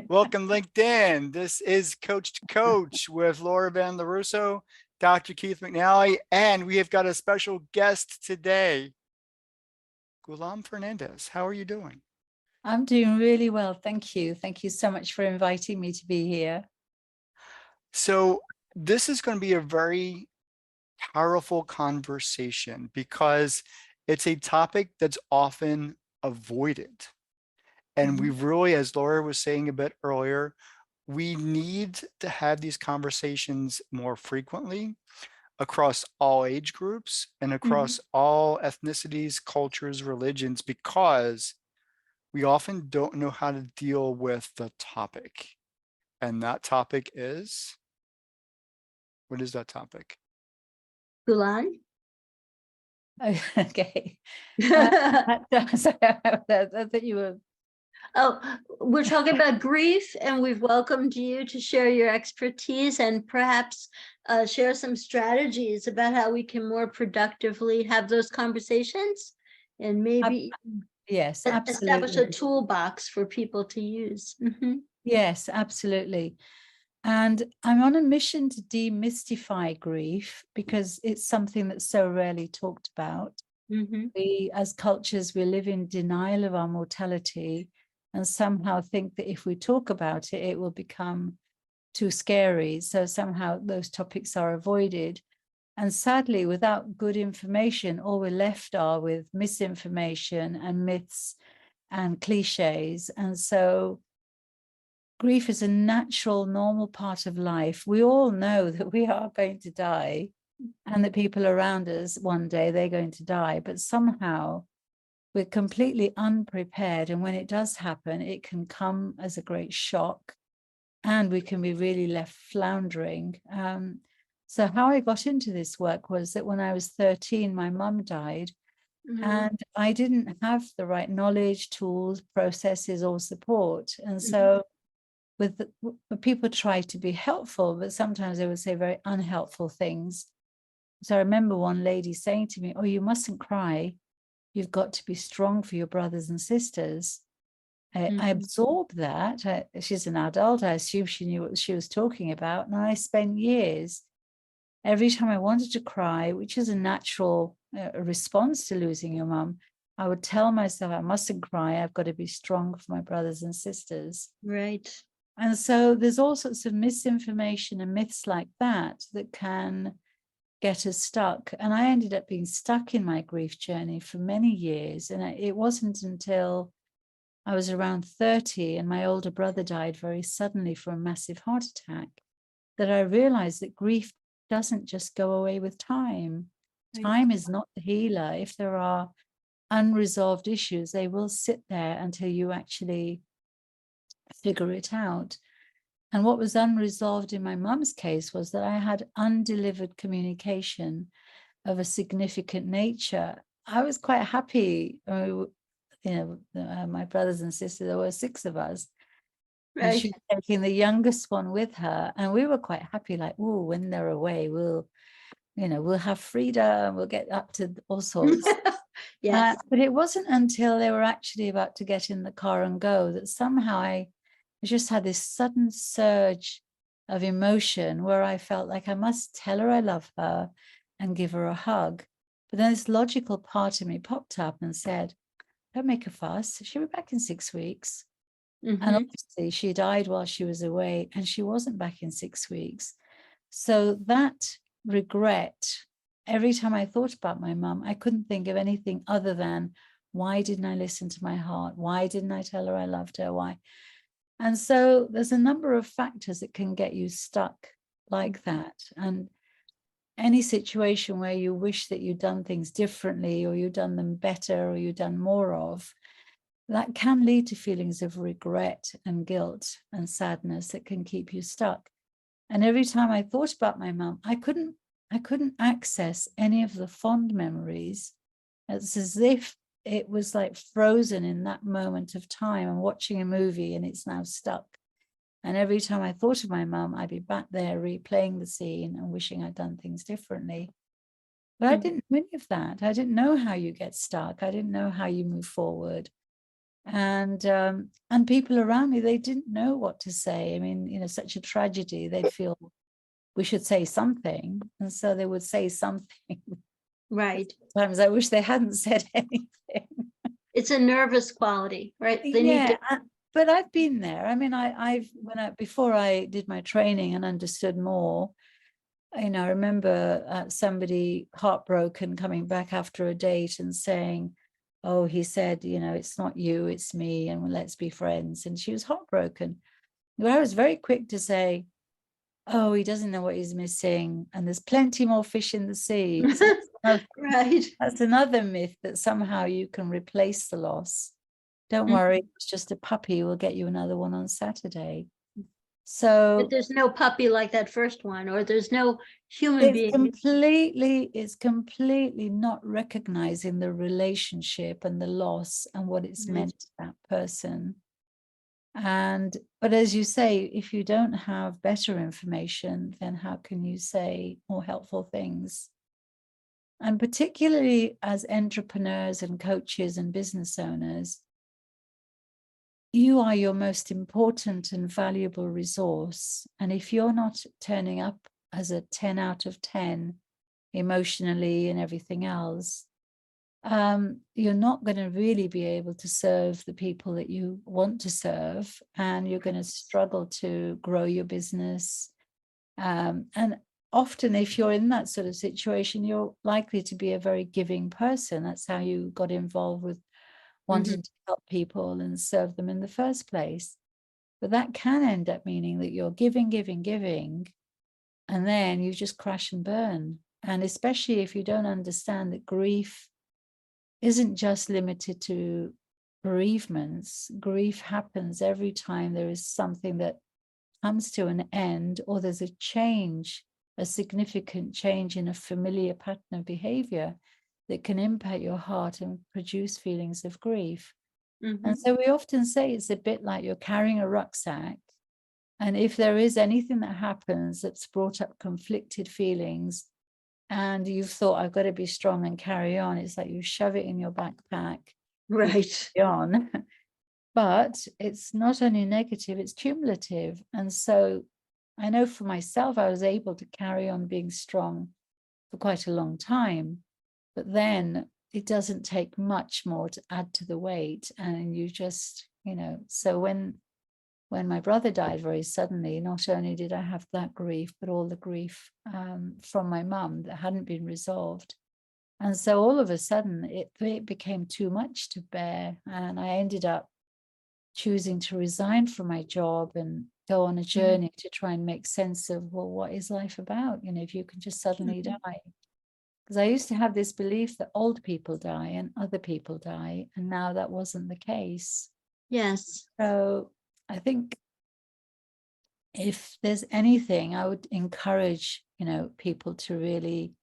Welcome, LinkedIn. This is Coach to Coach with Laura Van LaRusso, Dr. Keith McNally, and we have got a special guest today, Ghulam Fernandes. How are you doing? I'm doing really well. Thank you. Thank you so much for inviting me to be here. So this is going to be a very powerful conversation because it's a topic that's often avoided. And we really, as Laura was saying a bit earlier, we need to have these conversations more frequently across all age groups and across all ethnicities, cultures, religions, because we often don't know how to deal with the topic. And that topic is, what is that topic? Ghulam? Okay. I thought you were. Oh, we're talking about grief, and we've welcomed you to share your expertise and perhaps share some strategies about how we can more productively have those conversations and maybe Yes, establish absolutely. a toolbox for people to use. Yes, absolutely. And I'm on a mission to demystify grief because it's something that's so rarely talked about. We, as cultures, we live in denial of our mortality and somehow think that if we talk about it, it will become too scary. So somehow those topics are avoided. And sadly, without good information, all we're left are with misinformation and myths and cliches. And so grief is a natural, normal part of life. We all know that we are going to die and that people around us, one day they're going to die, but somehow we're completely unprepared. And when it does happen, it can come as a great shock and we can be really left floundering. So how I got into this work was that when I was 13, my mum died and I didn't have the right knowledge, tools, processes, or support. And so people try to be helpful, but sometimes they would say very unhelpful things. So I remember one lady saying to me, "Oh, you mustn't cry. You've got to be strong for your brothers and sisters." I absorbed that. She's an adult. I assume she knew what she was talking about. And I spent years, every time I wanted to cry, which is a natural response to losing your mum, I would tell myself, I mustn't cry. I've got to be strong for my brothers and sisters. Right. And so there's all sorts of misinformation and myths like that that can get us stuck. And I ended up being stuck in my grief journey for many years. And it wasn't until I was around 30 and my older brother died very suddenly from a massive heart attack that I realized that grief doesn't just go away with time. Time is not the healer. If there are unresolved issues, they will sit there until you actually figure it out. And what was unresolved in my mum's case was that I had undelivered communication of a significant nature. I was quite happy. My brothers and sisters, there were 6 of us. And she was taking the youngest one with her. And we were quite happy, like, oh, when they're away, we'll have freedom, we'll get up to all sorts. Yes. But it wasn't until they were actually about to get in the car and go that somehow I just had this sudden surge of emotion where I felt like I must tell her I love her and give her a hug. But then this logical part of me popped up and said, don't make a fuss. She'll be back in 6 weeks. And obviously she died while she was away and she wasn't back in 6 weeks. So that regret, every time I thought about my mum, I couldn't think of anything other than, why didn't I listen to my heart? Why didn't I tell her I loved her? Why? And so there's a number of factors that can get you stuck like that. And any situation where you wish that you'd done things differently or you'd done them better or you'd done more of, that can lead to feelings of regret and guilt and sadness that can keep you stuck. And every time I thought about my mum, I couldn't access any of the fond memories. It's as if it was like frozen in that moment of time. I'm watching a movie and it's now stuck. And every time I thought of my mum, I'd be back there replaying the scene and wishing I'd done things differently. But I didn't know any of that. I didn't know how you get stuck. I didn't know how you move forward. And people around me, they didn't know what to say. I mean, you know, such a tragedy, they'd feel we should say something, and so they would say something. Right. Sometimes I wish they hadn't said anything. It's a nervous quality, right? They need to. But I've been there. I mean, before I did my training and understood more, you know, I remember somebody heartbroken coming back after a date and saying, oh, he said, you know, it's not you, it's me, and let's be friends. And she was heartbroken. Well, I was very quick to say, oh, he doesn't know what he's missing, and there's plenty more fish in the sea. So Right. that's another myth, that somehow you can replace the loss. Don't worry, it's just a puppy. We'll get you another one on Saturday. So But there's no puppy like that first one, or there's no human being. It's completely not recognizing the relationship and the loss and what it's meant to that person. But as you say, if you don't have better information, then how can you say more helpful things? And particularly as entrepreneurs and coaches and business owners, you are your most important and valuable resource. And if you're not turning up as a 10 out of 10 emotionally and everything else, you're not going to really be able to serve the people that you want to serve, and you're going to struggle to grow your business. And often if you're in that sort of situation, you're likely to be a very giving person. That's how you got involved with wanting to help people and serve them in the first place. But that can end up meaning that you're giving, and then you just crash and burn. And especially if you don't understand that grief isn't just limited to bereavements. Grief happens every time there is something that comes to an end, or there's a change, a significant change in a familiar pattern of behavior that can impact your heart and produce feelings of grief. And so we often say it's a bit like you're carrying a rucksack. And if there is anything that happens that's brought up conflicted feelings, and you've thought, I've got to be strong and carry on, it's like you shove it in your backpack. Right. On. But it's not only negative, it's cumulative. And so I know for myself, I was able to carry on being strong for quite a long time. But then it doesn't take much more to add to the weight. And you just, you know, so when my brother died very suddenly, not only did I have that grief, but all the grief from my mum that hadn't been resolved. And so all of a sudden it became too much to bear. And I ended up choosing to resign from my job and go on a journey to try and make sense of, well, what is life about? You know, if you can just suddenly die. Because I used to have this belief that old people die and other people die. And now that wasn't the case. Yes. So I think if there's anything, I would encourage, you know, people to really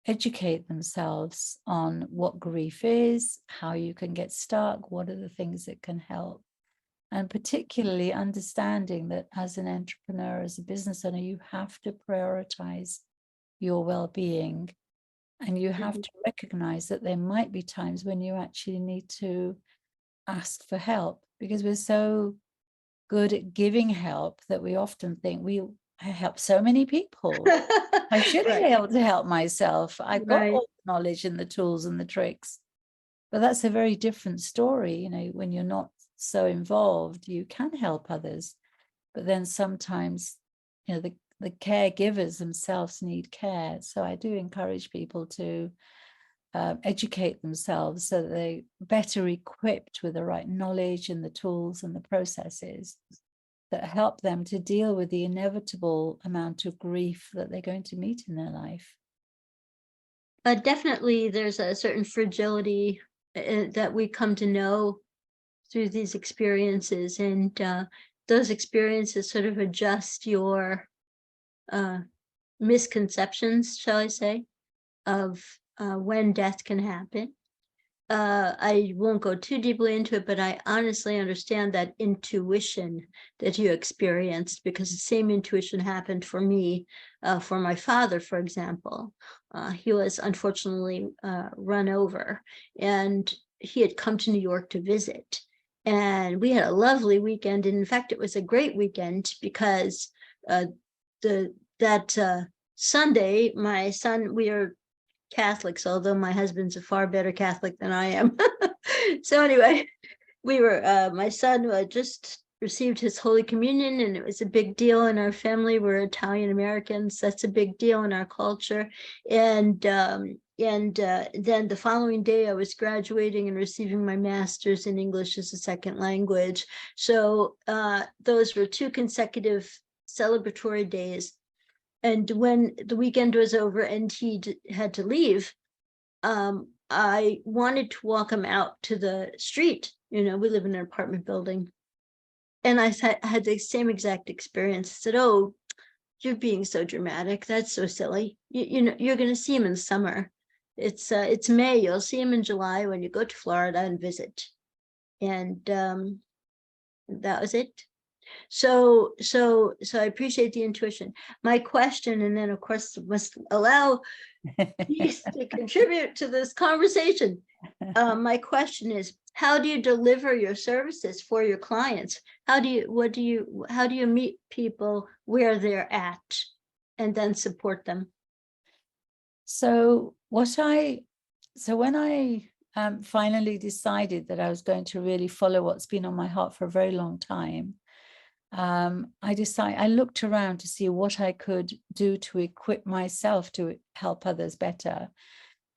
educate themselves on what grief is, how you can get stuck, what are the things that can help. And particularly understanding that as an entrepreneur, as a business owner, you have to prioritize your well-being. And you have to recognize that there might be times when you actually need to ask for help, because we're so good at giving help that we often think I help so many people. I should be able to help myself. I've got all the knowledge and the tools and the tricks. But that's a very different story. You know, when you're not so involved, you can help others. But then sometimes, you know, the caregivers themselves need care. So I do encourage people to educate themselves so that they're better equipped with the right knowledge and the tools and the processes that help them to deal with the inevitable amount of grief that they're going to meet in their life. Definitely, there's a certain fragility that we come to know through these experiences, and those experiences sort of adjust your misconceptions, shall I say, of when death can happen. I won't go too deeply into it, but I honestly understand that intuition that you experienced, because the same intuition happened for me, for my father, for example. He was unfortunately run over, and he had come to New York to visit. And we had a lovely weekend. And in fact, it was a great weekend because that Sunday, my son, we are Catholics, although my husband's a far better Catholic than I am. So anyway, my son just received his Holy Communion, and it was a big deal in our family. We're Italian Americans. That's a big deal in our culture. And then the following day, I was graduating and receiving my master's in English as a second language. So those were 2 consecutive celebratory days. And when the weekend was over and he had to leave, I wanted to walk him out to the street. We live in an apartment building. And I had the same exact experience. I said, "Oh, you're being so dramatic. That's so silly. You're going to see him in the summer. It's May. You'll see him in July when you go to Florida and visit." And that was it. So I appreciate the intuition. My question, and then of course must allow Keith to contribute to this conversation. My question is, how do you deliver your services for your clients? How do you meet people where they're at and then support them? So when I finally decided that I was going to really follow what's been on my heart for a very long time, I looked around to see what I could do to equip myself to help others better.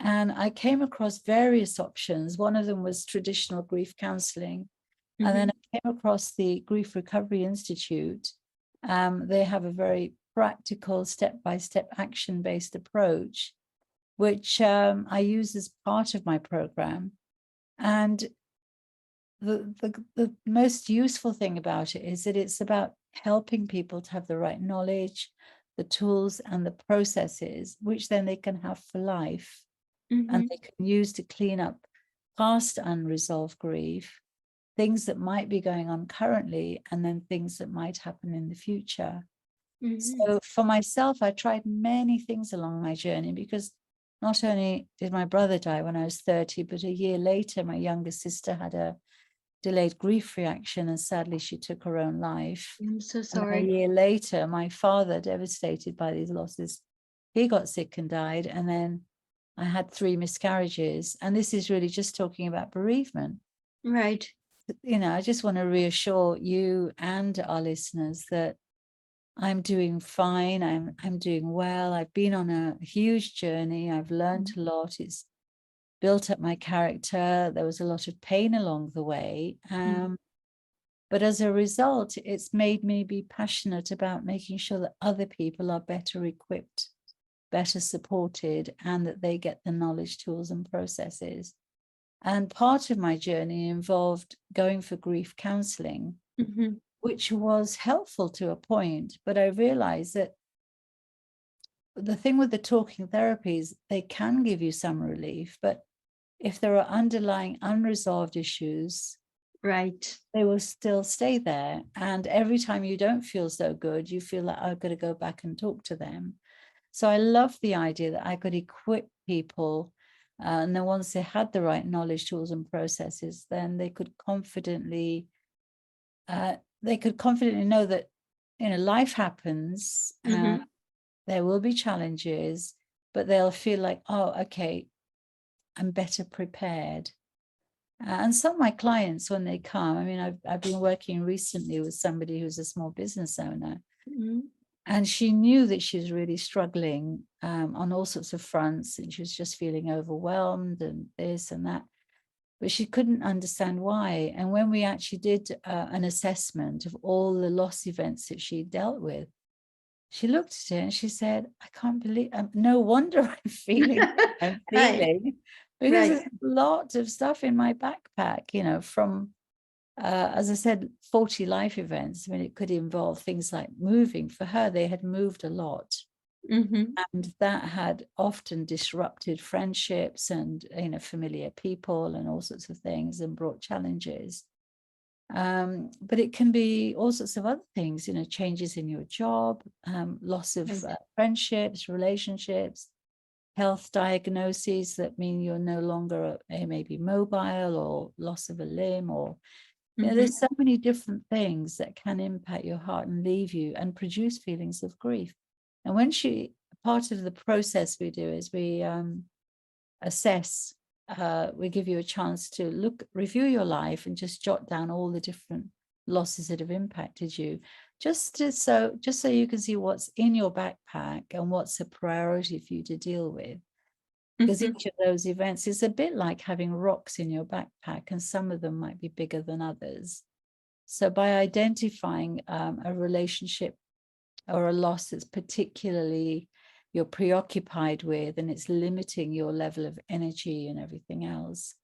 And I came across various options. One of them was traditional grief counseling. Mm-hmm. And then I came across the Grief Recovery Institute. They have a very practical, step-by-step, action-based approach, which I use as part of my program. And the most useful thing about it is that it's about helping people to have the right knowledge, the tools and the processes, which then they can have for life. Mm-hmm. And they can use to clean up past unresolved grief, things that might be going on currently, and then things that might happen in the future. Mm-hmm. So for myself, I tried many things along my journey, because not only did my brother die when I was 30, but a year later, my younger sister had a delayed grief reaction, and sadly she took her own life. I'm so sorry. And a year later, my father, devastated by these losses, he got sick and died. And then I had 3 miscarriages. And this is really just talking about bereavement. Right. I just want to reassure you and our listeners that I'm doing fine. I'm doing well. I've been on a huge journey. I've learned a lot. It's built up my character. There was a lot of pain along the way. But as a result, it's made me be passionate about making sure that other people are better equipped, better supported, and that they get the knowledge, tools, and processes. And part of my journey involved going for grief counseling, mm-hmm. which was helpful to a point. But I realized that the thing with the talking therapies, they can give you some relief, but if there are underlying unresolved issues, right, they will still stay there. And every time you don't feel so good, you feel like I've got to go back and talk to them. So I love the idea that I could equip people, and then once they had the right knowledge, tools, and processes, then they could confidently know that life happens, mm-hmm. and there will be challenges, but they'll feel like, oh, okay, I'm better prepared. And some of my clients, when they come, I've been working recently with somebody who's a small business owner, mm-hmm. and she knew that she was really struggling on all sorts of fronts, and she was just feeling overwhelmed and this and that, but she couldn't understand why. And when we actually did an assessment of all the loss events that she dealt with, she looked at it and she said, I can't believe, no wonder I'm feeling I'm feeling. Right. Because there's a lot of stuff in my backpack, from, as I said, 40 life events. It could involve things like moving. For her, they had moved a lot. Mm-hmm. And that had often disrupted friendships and, familiar people and all sorts of things, and brought challenges. But it can be all sorts of other things, changes in your job, loss of friendships, relationships, health diagnoses that mean you're no longer maybe mobile, or loss of a limb, or There's so many different things that can impact your heart and leave you and produce feelings of grief. And when part of the process we do is we assess, we give you a chance to review your life and just jot down all the different losses that have impacted you, just so you can see what's in your backpack and what's a priority for you to deal with. Because each of those events is a bit like having rocks in your backpack, and some of them might be bigger than others. So by identifying a relationship or a loss that's particularly you're preoccupied with, and it's limiting your level of energy and everything else,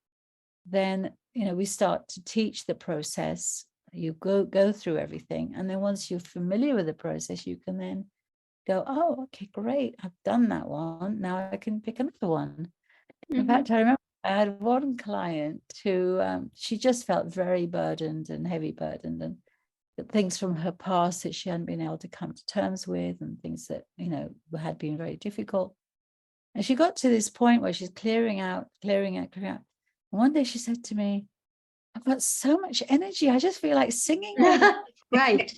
then we start to teach the process. You go through everything, and then once you're familiar with the process, you can then go, oh, okay, great, I've done that one, now I can pick another one. In fact, I remember I had one client who she just felt very burdened and heavy burdened, and things from her past that she hadn't been able to come to terms with, and things that had been very difficult. And she got to this point where she's clearing out. And one day she said to me, I've got so much energy, I just feel like singing all the Right.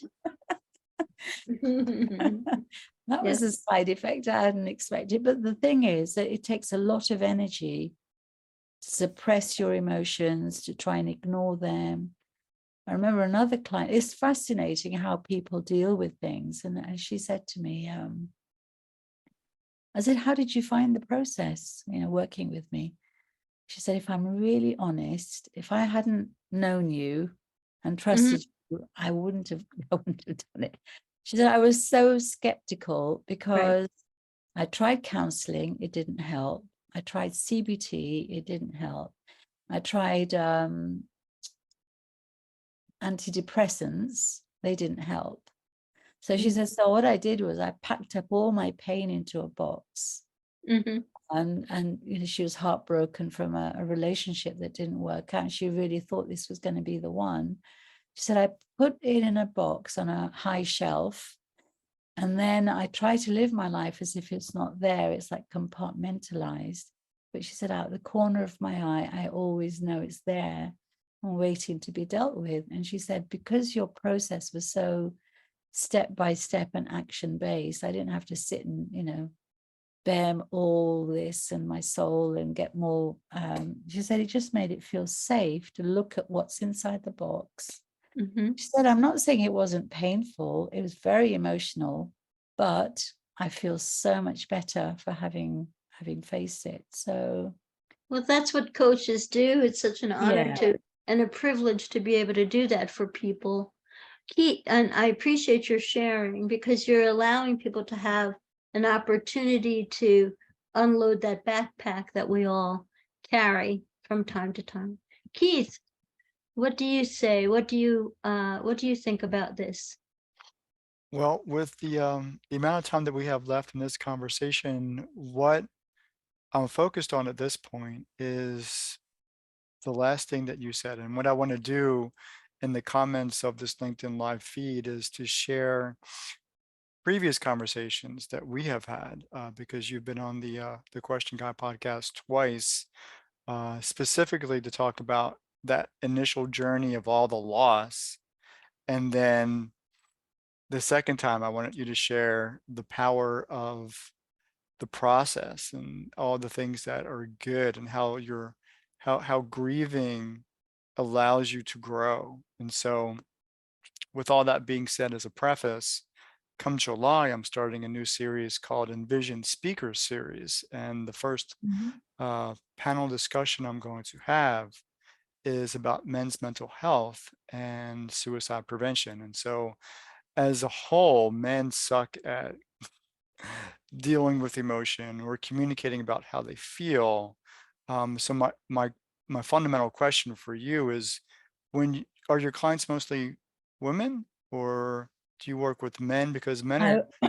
That was a side effect I hadn't expected. But the thing is that it takes a lot of energy to suppress your emotions, to try and ignore them. I remember another client, it's fascinating how people deal with things. And she said to me, I said, how did you find the process, working with me? She said, if I'm really honest, if I hadn't known you and trusted you, I wouldn't have done it. She said, I was so skeptical because I tried counseling, it didn't help. I tried CBT, it didn't help. I tried antidepressants, they didn't help. So she said, so what I did was I packed up all my pain into a box. And she was heartbroken from a relationship that didn't work out. She really thought this was going to be the one. She said, I put it in a box on a high shelf, and then I try to live my life as if it's not there. It's like compartmentalized. But she said, out the corner of my eye, I always know it's there and waiting to be dealt with. And she said, because your process was so step by step and action based, I didn't have to sit and, bear all this and my soul and get more. She said, it just made it feel safe to look at what's inside the box. She said, I'm not saying it wasn't painful. It was very emotional, but I feel so much better for having faced it. So, well, that's what coaches do. It's such an honor and a privilege to be able to do that for people. And I appreciate your sharing, because you're allowing people to have an opportunity to unload that backpack that we all carry from time to time. Keith, what do you say? What do you think about this? Well, with the amount of time that we have left in this conversation, what I'm focused on at this point is the last thing that you said. And what I want to do in the comments of this LinkedIn live feed is to share previous conversations that we have had, because you've been on the Question Guy podcast twice, specifically to talk about that initial journey of all the loss. And then the second time, I wanted you to share the power of the process and all the things that are good, and how grieving allows you to grow. And so, with all that being said as a preface, come July, I'm starting a new series called Envision Speaker Series. And the first panel discussion I'm going to have is about men's mental health and suicide prevention. And so, as a whole, men suck at dealing with emotion or communicating about how they feel. So my fundamental question for you is, are your clients mostly women, or do you work with men? Because men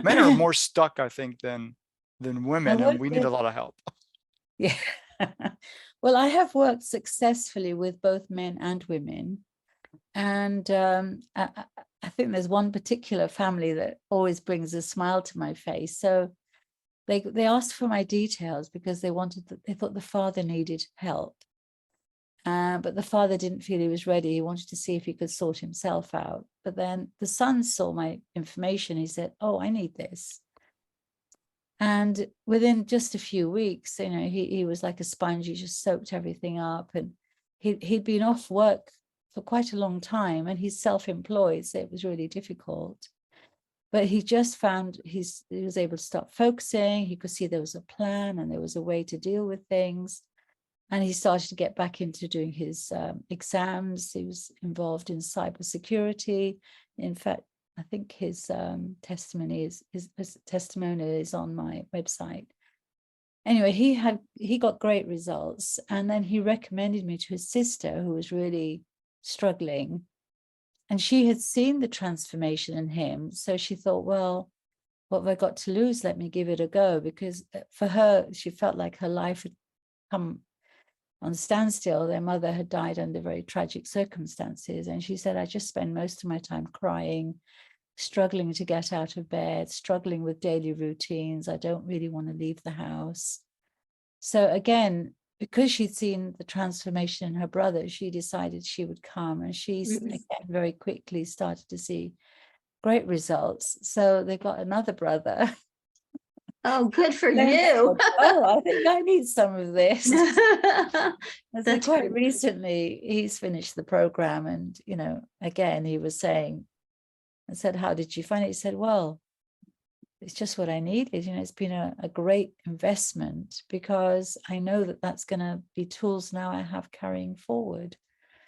are more stuck, I think, than women, and we need a lot of help. Yeah. Well, I have worked successfully with both men and women. And I think there's one particular family that always brings a smile to my face. So they asked for my details because they thought the father needed help. But the father didn't feel he was ready. He wanted to see if he could sort himself out. But then the son saw my information. He said, oh, I need this. And within just a few weeks, you know, he was like a sponge. He just soaked everything up. And he'd been off work for quite a long time, and he's self-employed, so it was really difficult. But he just found he was able to start focusing. He could see there was a plan and there was a way to deal with things. And he started to get back into doing his exams. He was involved in cybersecurity. In fact, I think his testimony is on my website. Anyway, he got great results, and then he recommended me to his sister, who was really struggling, and she had seen the transformation in him. So she thought, well, what have I got to lose? Let me give it a go, because for her, she felt like her life had come on standstill. Their mother had died under very tragic circumstances. And she said, I just spend most of my time crying, struggling to get out of bed, struggling with daily routines. I don't really want to leave the house. So again, because she'd seen the transformation in her brother, she decided she would come, and she's again very quickly started to see great results. So they got another brother. Oh, good for Then you. said, oh, I think I need some of this. And so That's quite great. recently, he's finished the program, and you know, again, he was saying, I said, how did you find it? He said, well, it's just what I needed. You know, it's been a great investment, because I know that that's going to be tools now I have carrying forward.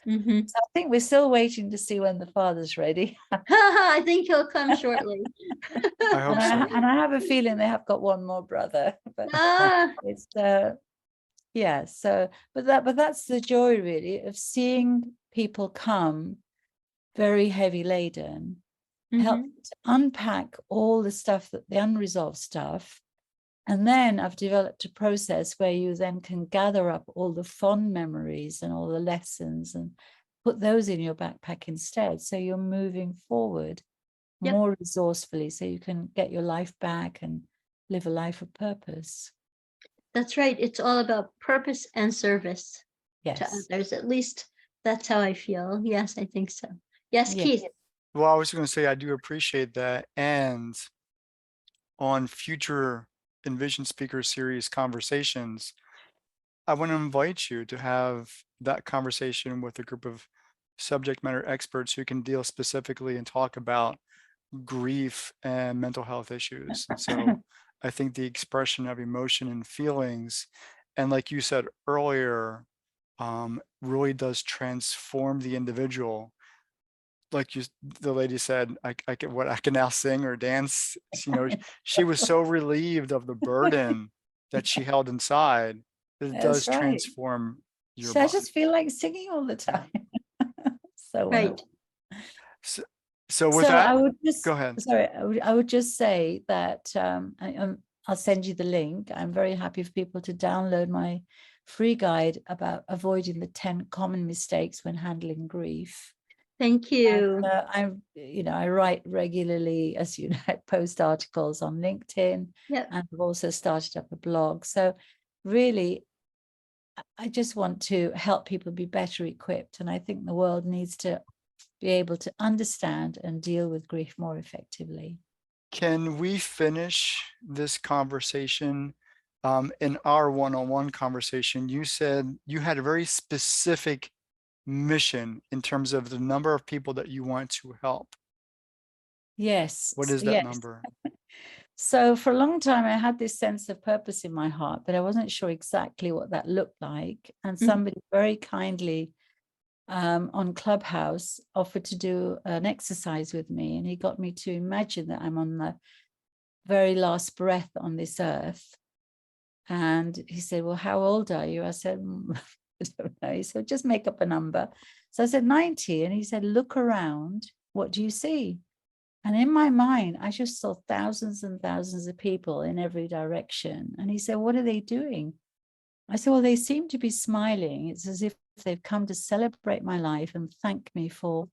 So I think we're still waiting to see when the father's ready. I think he'll come shortly. I hope so. And I have a feeling they have got one more brother, but Ah, it's yeah. So, but that's the joy really of seeing people come very heavy laden, help to unpack all the stuff, that the unresolved stuff. And then I've developed a process where you then can gather up all the fond memories and all the lessons and put those in your backpack instead. So you're moving forward more resourcefully, so you can get your life back and live a life of purpose. that's right. It's all about purpose and service to Yes. others. At least that's how I feel. Yes, I think so. Yes, Yeah. Keith. Well, I was going to say, I do appreciate that. And on future Envision Speaker Series conversations, I want to invite you to have that conversation with a group of subject matter experts who can deal specifically and talk about grief and mental health issues. And so I think the expression of emotion and feelings, and like you said earlier, really does transform the individual. Like the lady said, I can now sing or dance. You know, she was so relieved of the burden that she held inside that it does That's right. transform your So I body. just feel like singing all the time. So Right. So with so that, I would just, go ahead. sorry, I would just say that I'll send you the link. I'm very happy for people to download my free guide about avoiding the 10 common mistakes when handling grief. Thank you. And, I write regularly, as you know, I post articles on LinkedIn, Yep. and I've also started up a blog. So really, I just want to help people be better equipped. And I think the world needs to be able to understand and deal with grief more effectively. Can we finish this conversation? In our one-on-one conversation, you said you had a very specific mission in terms of the number of people that you want to help. Yes. What is that yes. number? So for a long time, I had this sense of purpose in my heart, but I wasn't sure exactly what that looked like. And somebody very kindly on Clubhouse offered to do an exercise with me, and he got me to imagine that I'm on the very last breath on this earth. And he said, well, how old are you? I said, I don't know. He said, just make up a number. So I said 90. And he said, look around. What do you see? And in my mind, I just saw thousands and thousands of people in every direction. And he said, what are they doing? I said, well, they seem to be smiling. It's as if they've come to celebrate my life and thank me for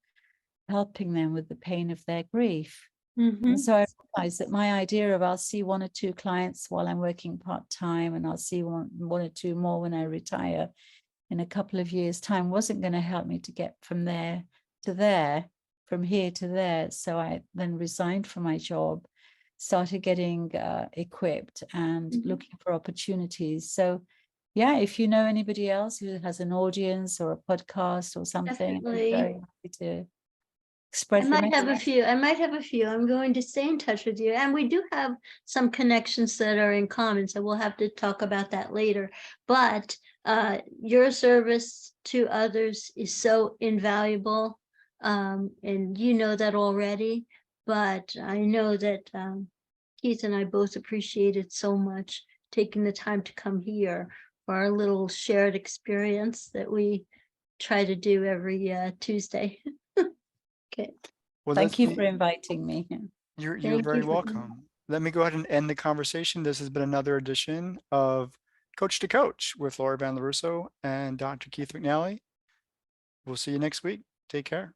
helping them with the pain of their grief. And so I realized that my idea of I'll see 1 or 2 clients while I'm working part-time, and I'll see one or two more when I retire, in a couple of years' time wasn't going to help me to get from there to there, from here to there. So I then resigned from my job, started getting equipped and looking for opportunities. So yeah, if you know anybody else who has an audience or a podcast or something, I'm Definitely. very happy to I spread the might have a message. few. I might have a few. I'm going to stay in touch with you. And we do have some connections that are in common, so we'll have to talk about that later. But your service to others is so invaluable. And you know that already. But I know that Keith and I both appreciate it so much, taking the time to come here for our little shared experience that we try to do every Tuesday. Okay. Well, Thank you for inviting me. you're Thank very you for welcome. Let me go ahead and end the conversation. This has been another edition of Coach to Coach with Laura Van LaRusso and Dr. Keith McNally. We'll see you next week. Take care.